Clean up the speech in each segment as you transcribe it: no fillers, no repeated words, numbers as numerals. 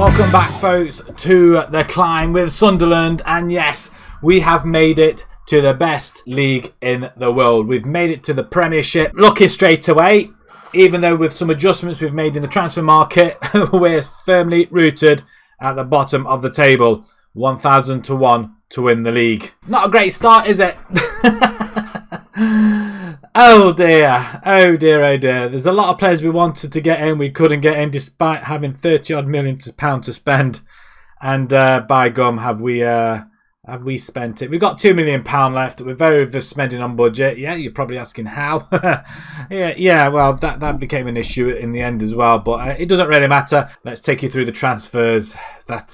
Welcome back, folks, to The Climb with Sunderland. And yes, we have made it to the best league in the world. We've made it to the Premiership. Lucky straight away, even though with some adjustments we've made in the transfer market, we're firmly rooted at the bottom of the table. 1,000 to 1 to win the league. Not a great start, is it? Oh dear, oh dear, oh dear. There's a lot of players we wanted to get in, we couldn't get in despite having 30 odd million pounds to spend. And by gum, have we spent it? We've got £2 million left. We're very spending on budget. Yeah, you're probably asking how. yeah. Well, that became an issue in the end as well, but it doesn't really matter. Let's take you through the transfers that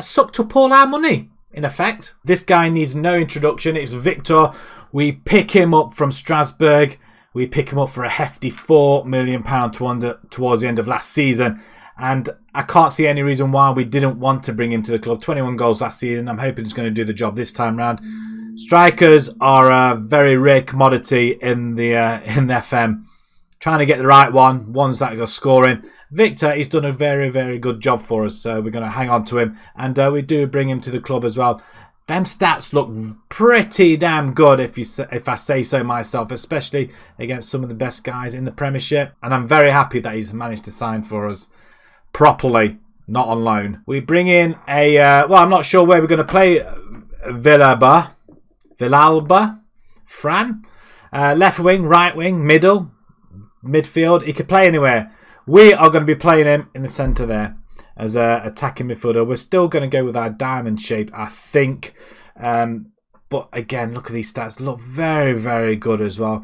sucked up all our money. In effect, this guy needs no introduction. It's Victor. We pick him up from Strasbourg. We pick him up for a hefty £4 million towards the end of last season. And I can't see any reason why we didn't want to bring him to the club. 21 goals last season. I'm hoping he's going to do the job this time round. Strikers are a very rare commodity in the FM. Trying to get the right ones that are scoring. Victor, he's done a very, very good job for us. So we're going to hang on to him. And we do bring him to the club as well. Them stats look pretty damn good, if I say so myself, especially against some of the best guys in the Premiership. And I'm very happy that he's managed to sign for us properly, not on loan. We bring in a, I'm not sure where we're going to play Villalba, Fran. Left wing, right wing, middle, midfield. He could play anywhere. We are going to be playing him in the centre there as an attacking midfielder. We're still going to go with our diamond shape, I think. But again, look at these stats. Look very, very good as well.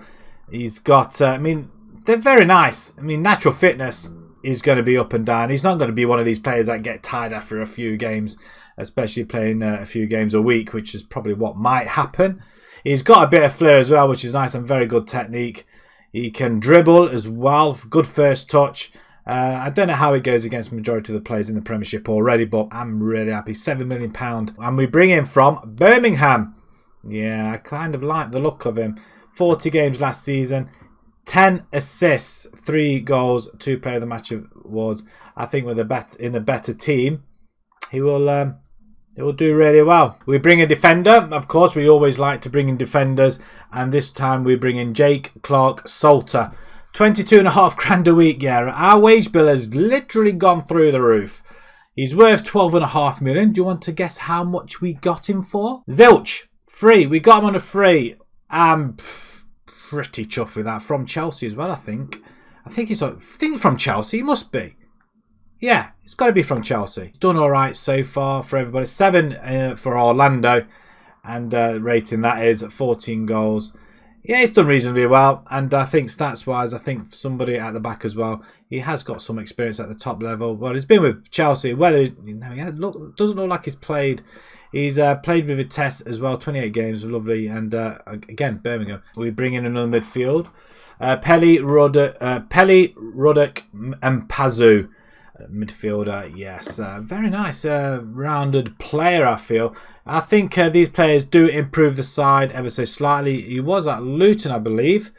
He's got, they're very nice. Natural fitness is going to be up and down. He's not going to be one of these players that get tired after a few games, especially playing a few games a week, which is probably what might happen. He's got a bit of flair as well, which is nice, and very good technique. He can dribble as well. Good first touch. I don't know how it goes against the majority of the players in the Premiership already, but I'm really happy. £7 million. And we bring him from Birmingham. Yeah, I kind of like the look of him. 40 games last season. 10 assists, 3 goals, 2 Player of the Match awards. I think with in a better team, he will do really well. We bring a defender. Of course, we always like to bring in defenders. And this time we bring in Jake Clark-Salter. 22.5 grand a week, yeah. Our wage bill has literally gone through the roof. He's worth 12.5 million. Do you want to guess how much we got him for? Zilch, free. We got him on a free. I'm pretty chuffed with that. From Chelsea as well, I think. I think from Chelsea. He must be. Yeah, it's got to be from Chelsea. He's done all right so far for everybody. 7 for Orlando. And rating that is 14 goals. Yeah, he's done reasonably well, and I think stats-wise, I think somebody at the back as well, he has got some experience at the top level. Well, he's been with Chelsea. Whether he doesn't look like he's played. He's played with Vitesse as well, 28 games, lovely, and again, Birmingham. We bring in another midfield. Pelly, Ruddock, and Pazu. Midfielder, yes, very nice, rounded player. I feel. I think these players do improve the side ever so slightly. He was at Luton, I believe.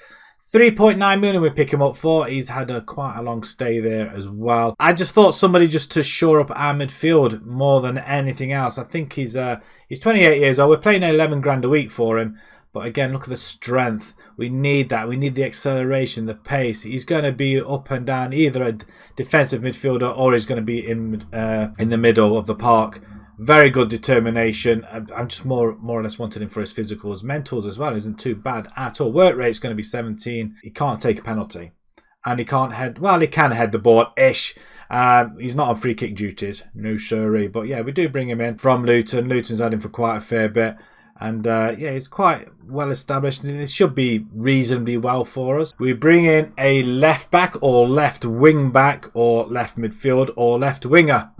3.9 million we pick him up for. He's had quite a long stay there as well. I just thought somebody just to shore up our midfield more than anything else. I think he's 28 years old. We're playing 11 grand a week for him. But again, look at the strength. We need that. We need the acceleration, the pace. He's going to be up and down, either a defensive midfielder or he's going to be in the middle of the park. Very good determination. I'm just more or less wanted him for his physicals. Mentals as well isn't too bad at all. Work rate's going to be 17. He can't take a penalty. And he can't head... Well, he can head the ball-ish. He's not on free kick duties. No siree. But yeah, we do bring him in from Luton. Luton's had him for quite a fair bit. And yeah, he's quite well established. It should be reasonably well for us. We bring in a left back or left wing back or left midfield or left winger.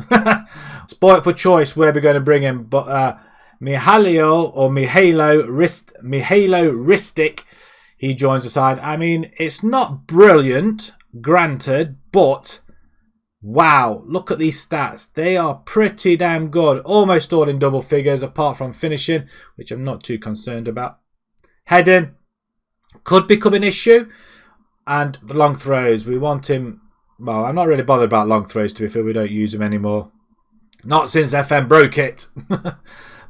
Spoilt for choice where we're going to bring him. But Mihailo Ristic, he joins the side. I mean, it's not brilliant, granted, but wow, look at these stats. They are pretty damn good. Almost all in double figures, apart from finishing, which I'm not too concerned about. Heading could become an issue. And the long throws, we want him Well, I'm not really bothered about long throws, to be fair. We don't use them anymore. Not since FM broke it.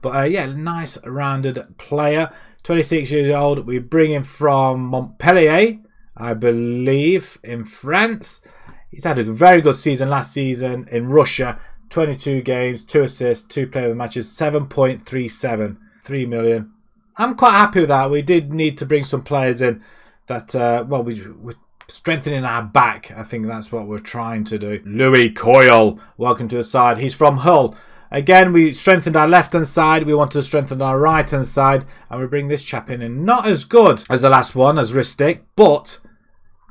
But yeah, nice rounded player. 26 years old. We bring him from Montpellier, I believe, in France. He's had a very good season last season in Russia. 22 games, 2 assists, 2 player of the matches, 7.37, 3 million. I'm quite happy with that. We did need to bring some players in that, well, we're strengthening our back. I think that's what we're trying to do. Louis Coyle, welcome to the side. He's from Hull. Again, we strengthened our left-hand side. We want to strengthen our right-hand side. And we bring this chap in. And not as good as the last one, as Ristic, but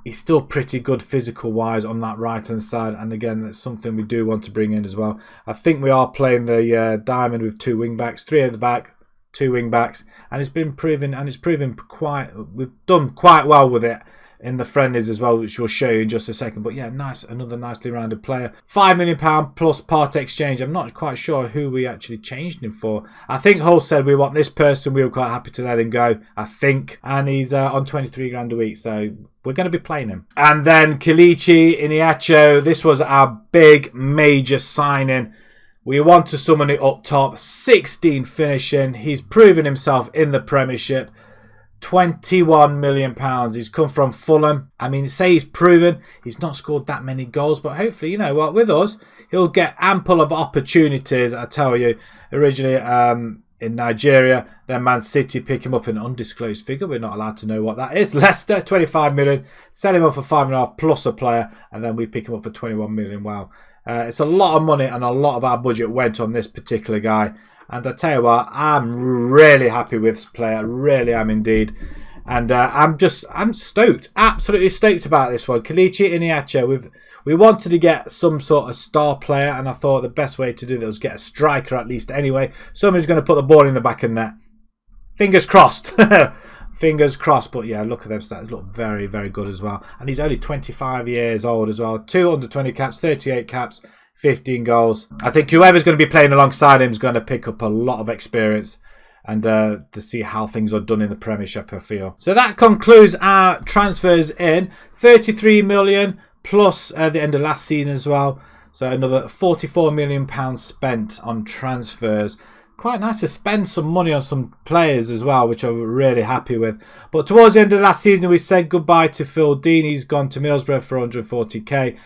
he's still pretty good physical-wise on that right-hand side. And again, that's something we do want to bring in as well. I think we are playing the diamond with 2 wing-backs, 3 at the back, 2 wing-backs. And it's been proven, and it's proven quite, we've done quite well with it in the friendlies as well, which we'll show you in just a second. But yeah, nice, another nicely rounded player. £5 million plus part exchange. I'm not quite sure who we actually changed him for. I think Hull said we want this person. We were quite happy to let him go, I think. And he's on 23 grand a week, so we're going to be playing him. And then Kelechi Iheanacho. This was our big major signing. We wanted somebody up top, 16 finishing. He's proven himself in the Premiership. £21 million. He's come from Fulham. I mean, say he's proven. He's not scored that many goals, but hopefully, you know what, with us, he'll get ample of opportunities. I tell you, originally in Nigeria, then Man City pick him up in an undisclosed figure. We're not allowed to know what that is. Leicester, 25 million. Sell him up for 5.5 plus a player, and then we pick him up for 21 million. Wow. It's a lot of money, and a lot of our budget went on this particular guy. And I tell you what, I'm really happy with this player. Really am indeed. And I'm stoked. Absolutely stoked about this one. Kelechi Iheanacho. We wanted to get some sort of star player. And I thought the best way to do that was get a striker at least anyway. Somebody's going to put the ball in the back of the net. Fingers crossed. Fingers crossed. But yeah, look at them stats. Look very, very good as well. And he's only 25 years old as well. 2 under 20 caps, 38 caps. 15 goals. I think whoever's going to be playing alongside him is going to pick up a lot of experience and to see how things are done in the Premiership, I feel. So that concludes our transfers in. 33 million plus the end of last season as well. So another £44 million spent on transfers. Quite nice to spend some money on some players as well, which I'm really happy with. But towards the end of last season, we said goodbye to Phil Dean. He's gone to Middlesbrough for 140k.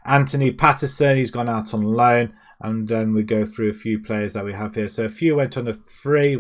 Anthony Patterson, he's gone out on loan. And then we go through a few players that we have here. So a few went on a free.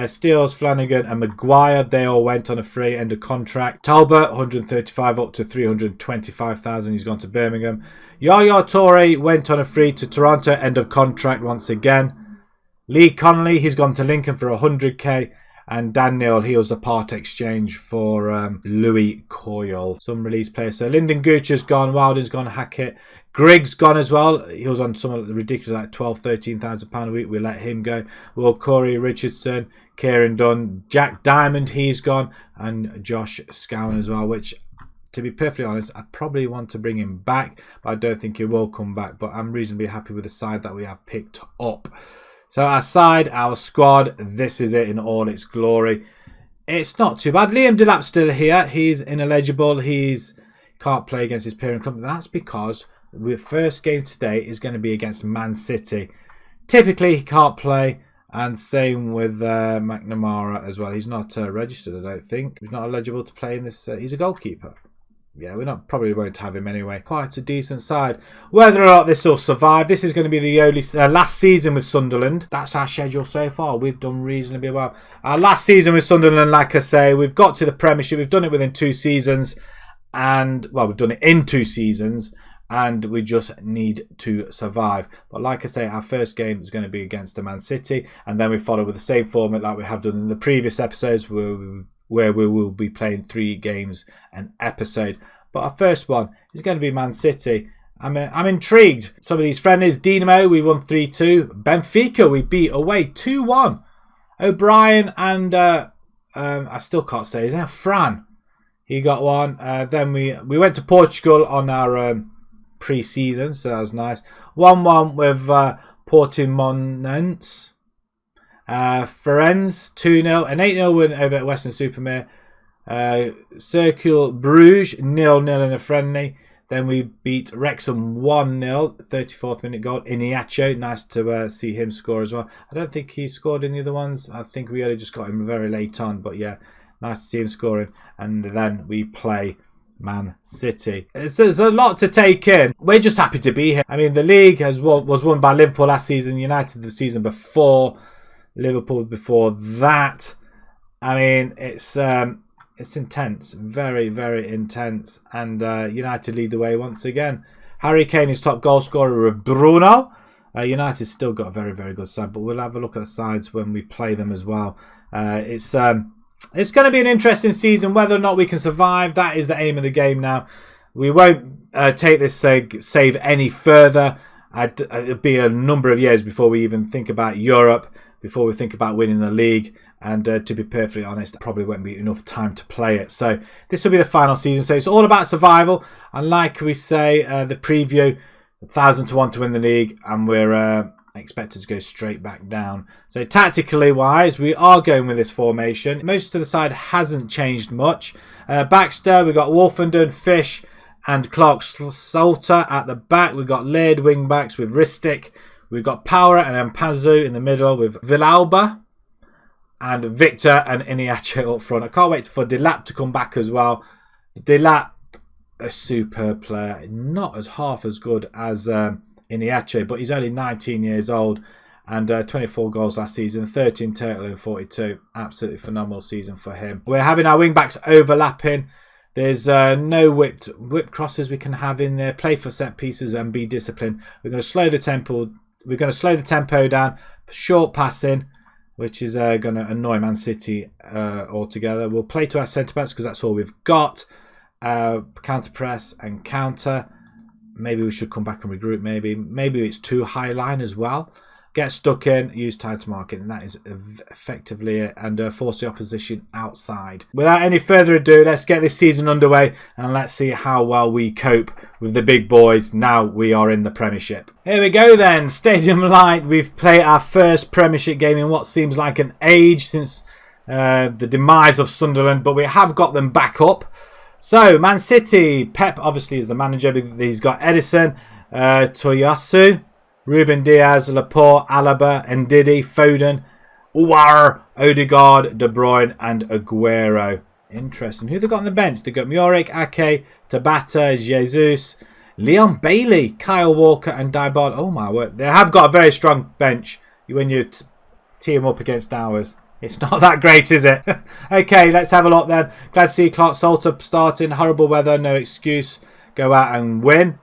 Steels, Flanagan and Maguire, they all went on a free end of contract. Talbot, 135 up to 325,000. He's gone to Birmingham. Yaya Toure went on a free to Toronto, end of contract once again. Lee Connolly, he's gone to Lincoln for 100k. And Daniel, he was a part exchange for Louis Coyle. Some release players. So Lyndon Goocher's gone. Wilden's gone. Hackett. Griggs gone as well. He was on some ridiculous like £12,000-13,000 a week. We let him go. Will Corey Richardson. Kieran Dunn. Jack Diamond, he's gone. And Josh Scowen as well, which, to be perfectly honest, I probably want to bring him back. But I don't think he will come back. But I'm reasonably happy with the side that we have picked up. So our side, our squad, this is it in all its glory. It's not too bad. Liam Delap's still here. He's ineligible. He's can't play against his parent club. That's because the first game today is going to be against Man City. Typically, he can't play. And same with McNamara as well. He's not registered, I don't think. He's not eligible to play in this. He's a goalkeeper. Yeah, we probably won't have him anyway. Quite a decent side. Whether or not this will survive, this is going to be the only last season with Sunderland. That's our schedule so far. We've done reasonably well. Our last season with Sunderland, like I say, we've got to the Premiership. We've done it within 2 seasons. And, well, we've done it in 2 seasons. And we just need to survive. But like I say, our first game is going to be against the Man City. And then we follow with the same format like we have done in the previous episodes where we will be playing 3 games an episode. But our first one is going to be Man City. I'm intrigued. Some of these friendlies. Dinamo, we won 3-2. Benfica, we beat away 2-1. O'Brien and I still can't say his name. Fran, he got one. Then we went to Portugal on our pre-season, so that was nice. 1-1 with Portimonense. Ferenc 2-0, an 8-0 win over at Western Supermare. Cercle Bruges 0-0 in a friendly. Then we beat Wrexham 1-0, 34th minute goal. Iniacho, nice to see him score as well. I don't think he scored in the other ones. I think we only just got him very late on. But yeah, nice to see him scoring. And then we play Man City. There's a lot to take in. We're just happy to be here. I mean, the league was won by Liverpool last season, United the season before, Liverpool before that. I mean, it's intense, very, very intense. And United lead the way once again. Harry Kane is top goal scorer with Bruno. United still got a very, very good side, but we'll have a look at the sides when we play them as well. It's going to be an interesting season. Whether or not we can survive, that is the aim of the game now. We won't take this save any further. It'll be a number of years before we even think about Europe, before we think about winning the league. And to be perfectly honest, probably won't be enough time to play it. So this will be the final season. So it's all about survival. And like we say, the preview, 1,000 to 1 to win the league. And we're expected to go straight back down. So tactically wise, we are going with this formation. Most of the side hasn't changed much. Baxter, we've got Wolfenden, Fish and Clark Salter at the back. We've got Laird wing backs with Ristic. We've got Power and Mpazu in the middle with Villalba and Victor and Iniacho up front. I can't wait for Delap to come back as well. Delap, a superb player. Not as half as good as Iniacho, but he's only 19 years old and 24 goals last season, 13 total in 42. Absolutely phenomenal season for him. We're having our wing backs overlapping. There's no whipped crosses we can have in there. Play for set pieces and be disciplined. We're going to slow the tempo. We're going to slow the tempo down. Short passing, which is going to annoy Man City altogether. We'll play to our centre backs because that's all we've got. Counter press and counter. Maybe we should come back and regroup. Maybe it's too high line as well. Get stuck in, use time to market, and that is effectively it. And force the opposition outside. Without any further ado, let's get this season underway and let's see how well we cope with the big boys now we are in the Premiership. Here we go then, Stadium Light. We've played our first Premiership game in what seems like an age since the demise of Sunderland, but we have got them back up. So, Man City, Pep obviously is the manager. He's got Edison, Toyasu, Ruben Diaz, Laporte, Alaba, Ndidi, Foden, Uwar, Odegaard, De Bruyne and Aguero. Interesting. Who they got on the bench? They've got Muric, Ake, Tabata, Jesus, Leon Bailey, Kyle Walker and Dybala. Oh my word. They have got a very strong bench when you tee them up against ours. It's not that great, is it? Okay, let's have a look then. Glad to see Clark Salter starting. Horrible weather, no excuse. Go out and win.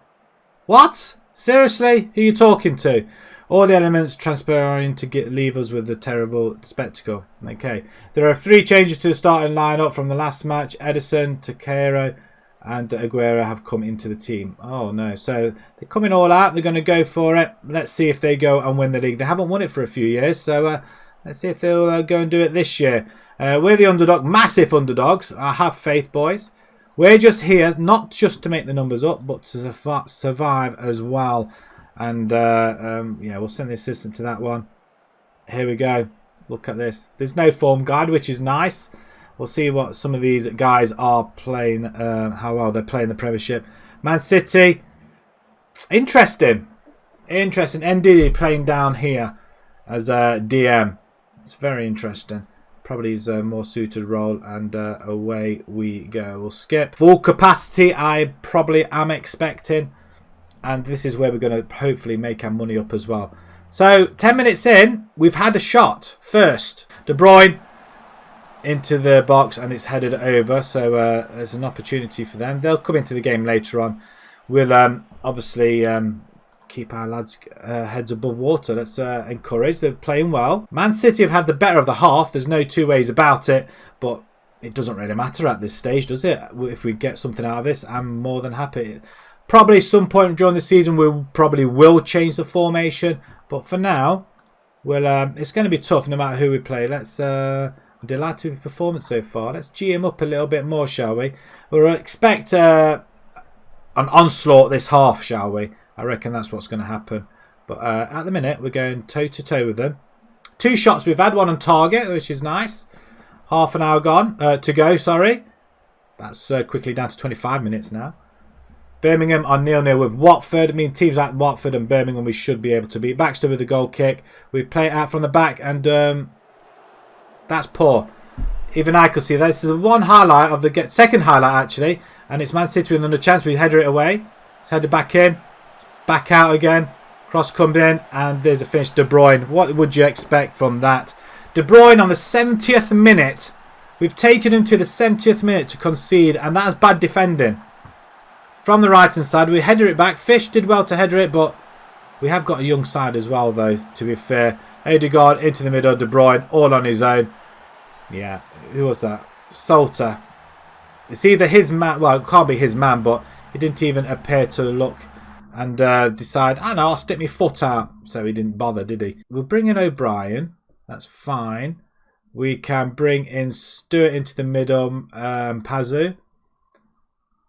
What? Seriously? Who are you talking to? All the elements transpiring to leave us with the terrible spectacle. Okay. There are 3 changes to the starting lineup from the last match. Edison, Takero and Aguero have come into the team. Oh no. So they're coming all out. They're going to go for it. Let's see if they go and win the league. They haven't won it for a few years. So let's see if they'll go and do it this year. We're the underdog. Massive underdogs. I have faith, boys. We're just here, not just to make the numbers up, but to survive as well. And, yeah, we'll send the assistant to that one. Here we go. Look at this. There's no form guide, which is nice. We'll see what some of these guys are playing, how well they're playing the Premiership. Man City. Interesting. Interesting. Ndidi playing down here as a DM. It's very interesting. Probably his more suited role, and away we go. We'll skip. Full capacity, I probably am expecting. And this is where we're going to hopefully make our money up as well. So, 10 minutes in, we've had a shot first. De Bruyne into the box, and it's headed over. So, there's an opportunity for them. They'll come into the game later on. We'll obviously keep our lads' heads above water. Let's encourage. They're playing well. Man City have had the better of the half. There's no two ways about it. But it doesn't really matter at this stage, does it? If we get something out of this, I'm more than happy. Probably some point during the season we probably will change the formation. But for now, it's going to be tough no matter who we play. Let's delighted with performance so far. Let's G him up a little bit more, shall we? We'll expect an onslaught this half, shall we? I reckon that's what's going to happen. But at the minute, we're going toe-to-toe with them. 2 shots we've had, 1 on target, which is nice. Half an hour gone to go, sorry. That's quickly down to 25 minutes now. Birmingham are 0-0 with Watford. I mean, teams like Watford and Birmingham we should be able to beat. Baxter with the goal kick. We play it out from the back, and that's poor. Even I could see that. This is one highlight of the second highlight, actually. And it's Man City with another chance. We header it away. It's headed back in. Back out again. Cross comes in. And there's a finish. De Bruyne. What would you expect from that? De Bruyne on the 70th minute. We've taken him to the 70th minute to concede. And that's bad defending. From the right hand side. We header it back. Fish did well to header it. But we have got a young side as well, though, to be fair. Odegaard into the middle. De Bruyne all on his own. Yeah, who was that? Salter. It's either his man, well, it can't be his man, but he didn't even appear to look and decide, I know, I'll stick my foot out. So he didn't bother, did he? We'll bring in O'Brien. That's fine. We can bring in Stewart into the middle, Pazu.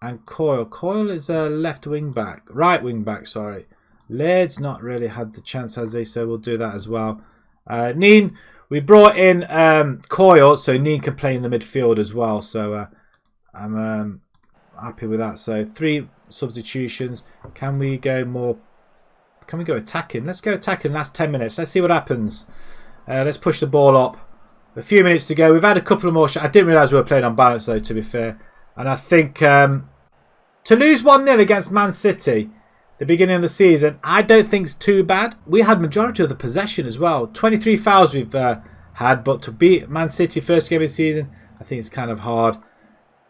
And Coyle. Coyle is a left wing back. Right wing back, sorry. Laird's not really had the chance, has he? So we'll do that as well. Neen. We brought in Coyle, so Neen can play in the midfield as well. So I'm happy with that. So 3 substitutions. Can we go more? Can we go attacking? Let's go attacking last 10 minutes. Let's see what happens. Let's push the ball up. A few minutes to go. We've had a couple of more shots. I didn't realise we were playing on balance, though, to be fair. And I think to lose 1-0 against Man City the beginning of the season, I don't think it's too bad. We had majority of the possession as well. 23 fouls we've had, but to beat Man City first game of the season, I think it's kind of hard.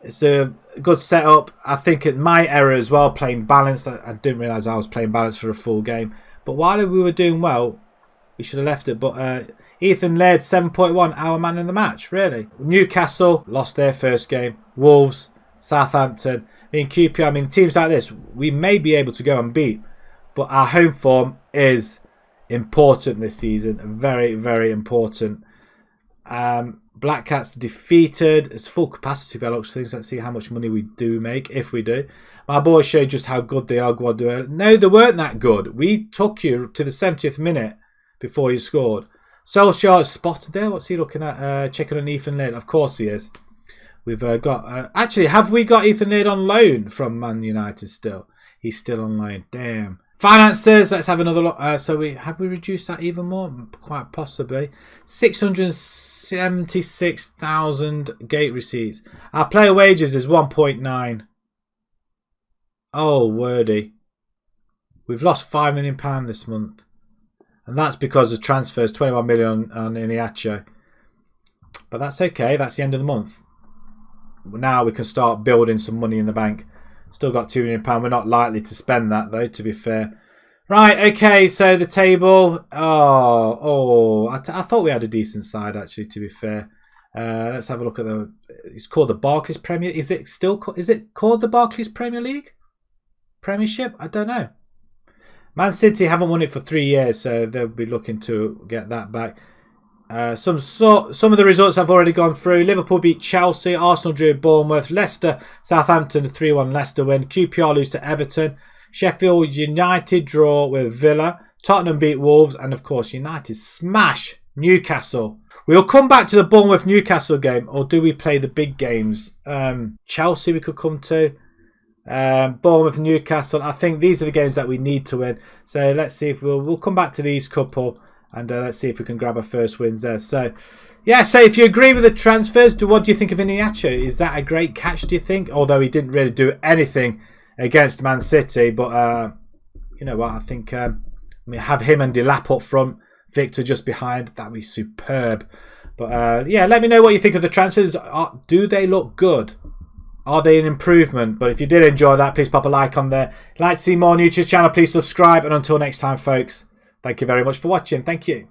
It's a good setup. I think it's my error as well, playing balanced. I didn't realise I was playing balanced for a full game. But while we were doing well, we should have left it. But Ethan Laird, 7.1, our man in the match, really. Newcastle lost their first game. Wolves, Southampton. I mean, QPR, I mean, teams like this, we may be able to go and beat. But our home form is important this season. Very, very important. Black Cats defeated. It's full capacity by looks of things. Let's see how much money we do make, if we do. My boys showed just how good they are, Guardiola. No, they weren't that good. We took you to the 70th minute before you scored. Solskjaer is spotted there. What's he looking at? Checking on Ethan Laird. Of course he is. We've got... actually, have we got Ethan Laird on loan from Man United still? He's still on loan. Damn. Finances. Let's have another look. So have we reduced that even more? Quite possibly. 676,000 gate receipts. Our player wages is 1.9. Oh, wordy. We've lost £5 million this month. And that's because of transfers. 21 million on Iniacho. But that's okay. That's the end of the month. Now we can start building some money in the bank. Still got £2 million. We're not likely to spend that, though, to be fair. Right, okay, so the table. I thought we had a decent side, actually, to be fair. Let's have a look at the... It's called the Barclays Premier... Is it called the Barclays Premier League? Premiership? I don't know. Man City haven't won it for 3 years, so they'll be looking to get that back. Some of the results have already gone through. Liverpool beat Chelsea, Arsenal drew Bournemouth, Leicester, Southampton 3-1 Leicester win, QPR lose to Everton, Sheffield United draw with Villa, Tottenham beat Wolves, and of course United smash Newcastle. We'll come back to the Bournemouth Newcastle game, or do we play the big games? Chelsea we could come to. Bournemouth Newcastle. I think these are the games that we need to win. So let's see if we'll come back to these couple. And let's see if we can grab our first wins there. So, yeah, so if you agree with the transfers, what do you think of Iniacho? Is that a great catch, do you think? Although he didn't really do anything against Man City. But, you know what, I think we have him and Delap up front. Victor just behind. That'd be superb. But, yeah, let me know what you think of the transfers. Do they look good? Are they an improvement? But if you did enjoy that, please pop a like on there. If you'd like to see more new to the channel, please subscribe. And until next time, folks. Thank you very much for watching. Thank you.